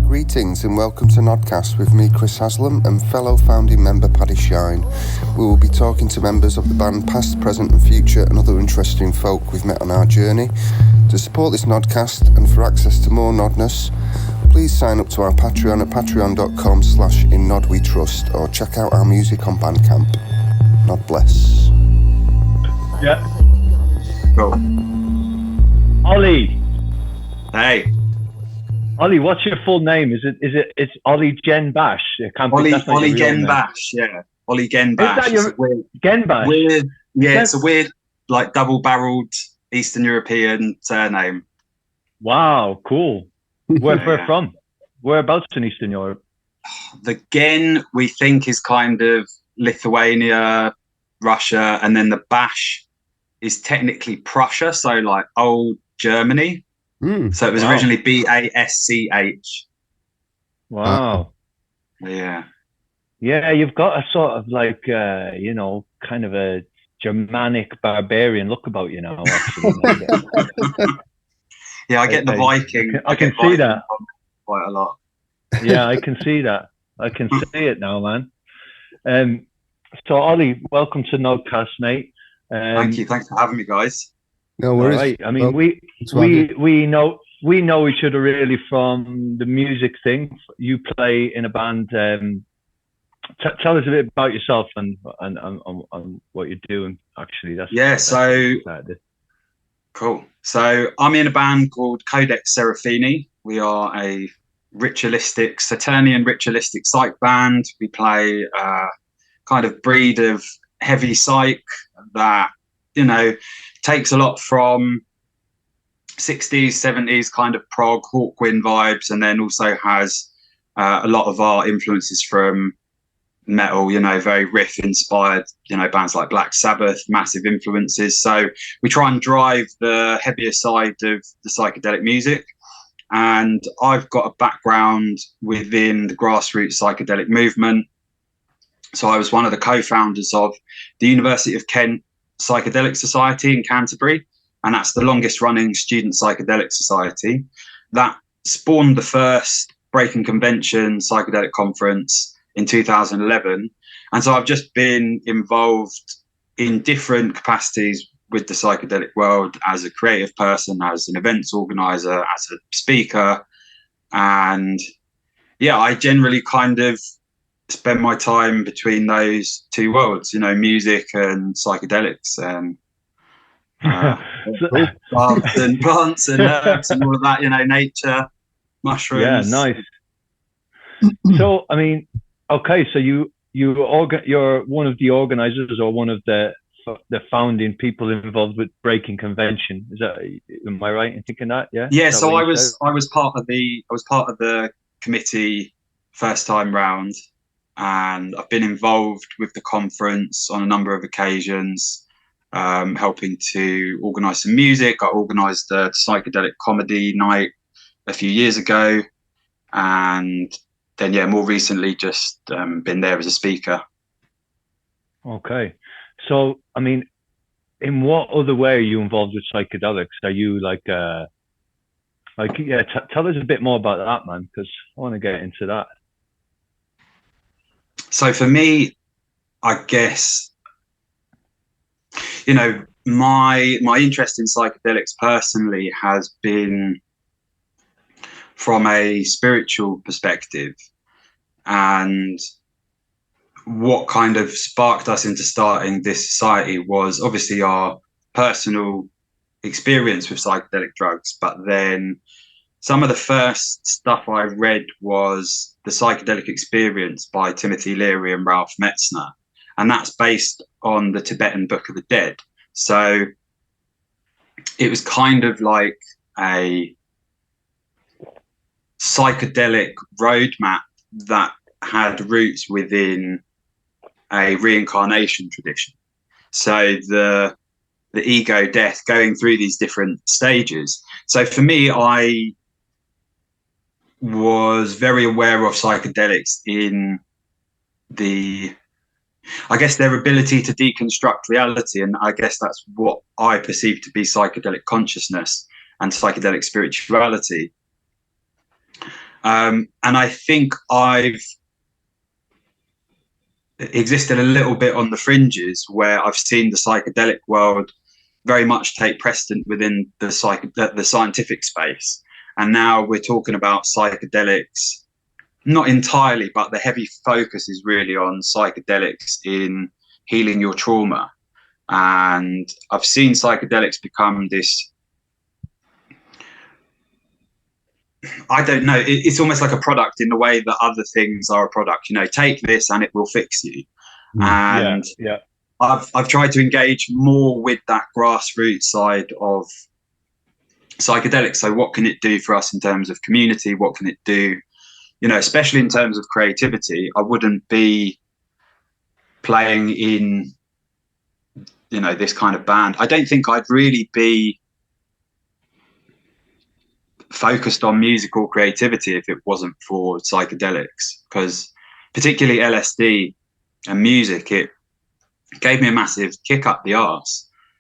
Greetings and welcome to Gnodcast with me, Chris Haslam, and fellow founding member Paddy Shine. We will be talking to members of the band past, present and future and other interesting folk we've met on our journey. To support this Gnodcast and for access to more Gnodness, please sign up to our Patreon at patreon.com/InNodWeTrust or check out our music on Bandcamp. Nod bless. Yeah. Cool. Oli. Hey. Oli, what's your full name? It's Oli Genn-Bash? Oli Genn-Bash, yeah. Oli Genn-Bash. Is that your Genn-Bash? Weird, yeah, it's a weird, like double-barreled Eastern European surname. Wow, cool. Where from? Whereabouts in Eastern Europe? The Genn, we think, is kind of Lithuania, Russia, and then the Bash is technically Prussia, so like old Germany. So it was originally B-A-S-C-H. Wow. Yeah. Yeah, you've got a sort of like, kind of a Germanic barbarian look about you now, actually. Yeah, I get the Viking. I can see that. Quite a lot. Yeah, I can see that. I can see it now, man. So, Oli, welcome to Gnodcast, mate. Thank you. Thanks for having me, guys. No worries. Right. I mean, we know each other really from the music thing. You play in a band. Tell us a bit about yourself and what you're doing. Actually, cool. So I'm in a band called Codex Serafini. We are a Saturnian ritualistic psych band. We play kind of breed of heavy psych that takes a lot from 60s, 70s kind of prog, Hawkwind vibes, and then also has a lot of our influences from metal, very riff inspired, bands like Black Sabbath, massive influences. So we try and drive the heavier side of the psychedelic music. And I've got a background within the grassroots psychedelic movement. So I was one of the co-founders of the University of Kent Psychedelic Society in Canterbury, and that's the longest running student psychedelic society. That spawned the first Breaking Convention psychedelic conference in 2011. And so I've just been involved in different capacities with the psychedelic world as a creative person, as an events organizer, as a speaker. And yeah, I generally kind of spend my time between those two worlds, music and psychedelics, and plants and herbs and all of that, nature, mushrooms. Yeah, nice. So, I mean, okay, so you're one of the organizers or one of the founding people involved with Breaking Convention. Am I right in thinking that? Yeah. Yeah. So I was part of the committee first time round. And I've been involved with the conference on a number of occasions, helping to organise some music. I organised a psychedelic comedy night a few years ago. And then, more recently, just been there as a speaker. Okay. So, I mean, in what other way are you involved with psychedelics? Are you tell us a bit more about that, man, because I want to get into that. So for me, I guess, my interest in psychedelics personally has been from a spiritual perspective. And what kind of sparked us into starting this society was obviously our personal experience with psychedelic drugs. But then some of the first stuff I read was The Psychedelic Experience by Timothy Leary and Ralph Metzner. And that's based on the Tibetan Book of the Dead. So it was kind of like a psychedelic roadmap that had roots within a reincarnation tradition. So the ego death, going through these different stages. So for me, I was very aware of psychedelics in their ability to deconstruct reality. And I guess that's what I perceive to be psychedelic consciousness. and psychedelic spirituality. And I think I've existed a little bit on the fringes, where I've seen the psychedelic world very much take precedent within the scientific space. And now we're talking about psychedelics, not entirely, but the heavy focus is really on psychedelics in healing your trauma. And I've seen psychedelics become this, I don't know, it's almost like a product in the way that other things are a product. You know, take this and it will fix you. And yeah. I've tried to engage more with that grassroots side of psychedelics. So what can it do for us in terms of community? What can it do, you know, especially in terms of creativity? I wouldn't be playing in, you know, this kind of band. I don't think I'd really be focused on musical creativity if it wasn't for psychedelics, because particularly LSD and music, it gave me a massive kick up the arse.